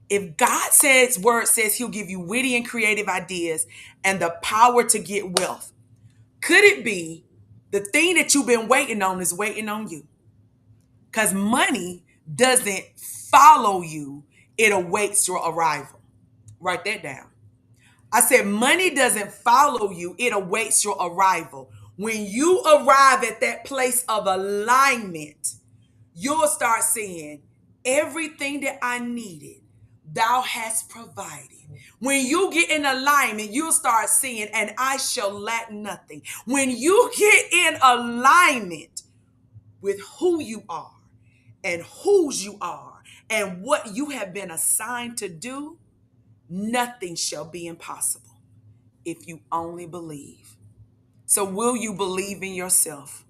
If God says, word says he'll give you witty and creative ideas and the power to get wealth, could it be the thing that you've been waiting on is waiting on you? Because money doesn't follow you, it awaits your arrival. Write that down. I said, money doesn't follow you, it awaits your arrival. When you arrive at that place of alignment, you'll start seeing Everything that I needed, thou hast provided. When you get in alignment, you'll start seeing, and I shall lack nothing. When you get in alignment with who you are and whose you are and what you have been assigned to do, nothing shall be impossible if you only believe. So, will you believe in yourself?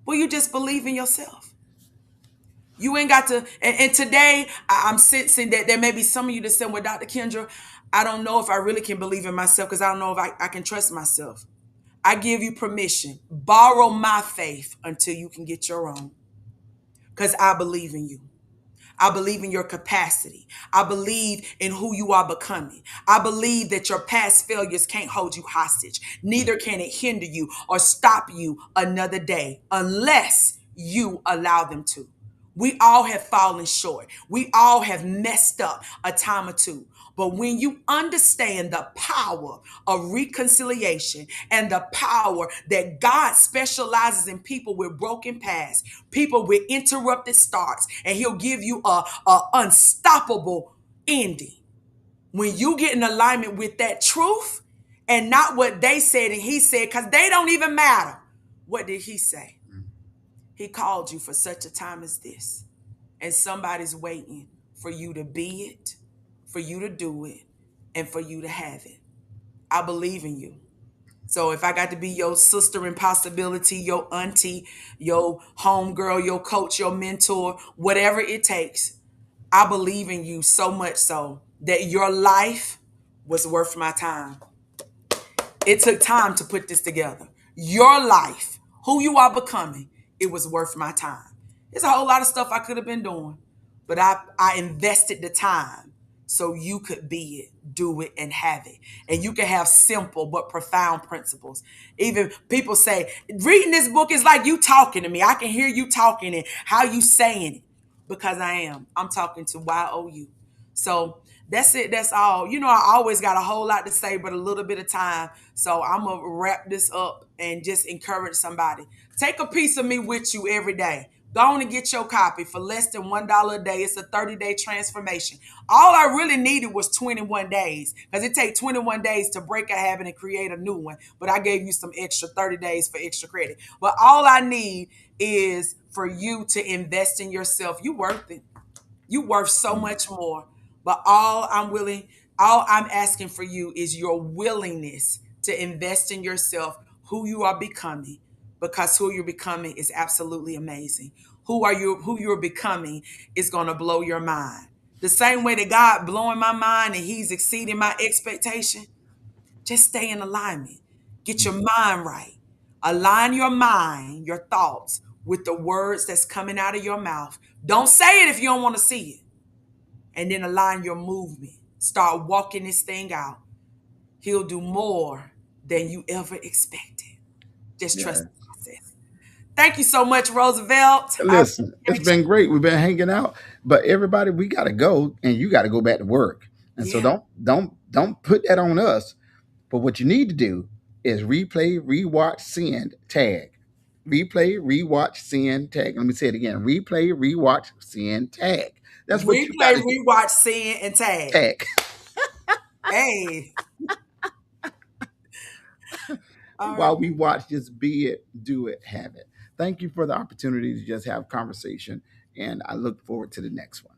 Will you just believe in yourself? You ain't got to. And today, I'm sensing that there may be some of you that say, well, Dr. Kendra, I don't know if I really can believe in myself because I don't know if I can trust myself. I give you permission. Borrow my faith until you can get your own because I believe in you. I believe in your capacity. I believe in who you are becoming. I believe that your past failures can't hold you hostage. Neither can it hinder you or stop you another day unless you allow them to. We all have fallen short. We all have messed up a time or two. But when you understand the power of reconciliation and the power that God specializes in people with broken past, people with interrupted starts, and He'll give you a unstoppable ending. When you get in alignment with that truth and not what they said and He said, because they don't even matter. What did He say? He called you for such a time as this. And somebody's waiting for you to be it, for you to do it, and for you to have it. I believe in you. So if I got to be your sister in possibility, your auntie, your homegirl, your coach, your mentor, whatever it takes, I believe in you so much so that your life was worth my time. It took time to put this together. Your life, who you are becoming, it was worth my time. There's a whole lot of stuff I could have been doing, but I invested the time so you could be it, do it, and have it. And you can have simple but profound principles. Even people say, reading this book is like you talking to me. I can hear you talking and how you saying it because I am. I'm talking to YOU. So that's it. That's all. You know, I always got a whole lot to say, but a little bit of time. So I'm going to wrap this up and just encourage somebody. Take a piece of me with you every day. Go on and get your copy for less than $1 a day. It's a 30-day transformation. All I really needed was 21 days because it takes 21 days to break a habit and create a new one. But I gave you some extra 30 days for extra credit. But all I need is for you to invest in yourself. You worth it. You worth so much more. But all I'm asking for you is your willingness to invest in yourself, who you are becoming, because who you're becoming is absolutely amazing. Who you're becoming is going to blow your mind. The same way that God blowing my mind and He's exceeding my expectation, just stay in alignment. Get your mind right. Align your mind, your thoughts with the words that's coming out of your mouth. Don't say it if you don't want to see it, and then align your movement. Start walking this thing out. He'll do more than you ever expected. Just trust Yeah. the process. Thank you so much, Roosevelt. I Listen, it's appreciate been great. We've been hanging out, but everybody, we got to go, and you got to go back to work. And you. so Yeah. don't put that on us. But what you need to do is replay, rewatch, send, tag. Replay, rewatch, send, tag. Let me say it again. Replay, rewatch, send, tag. That's what you got Replay, to do. rewatch, send, and tag. Tag. Hey. All right. While we watch, just be it, do it, have it. Thank you for the opportunity to just have conversation, and I look forward to the next one.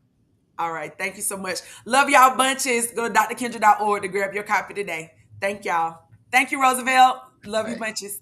All right. Thank you so much. Love y'all bunches. Go to drkendra.org to grab your copy today. Thank y'all. Thank you, Roosevelt. Love you Bye. bunches.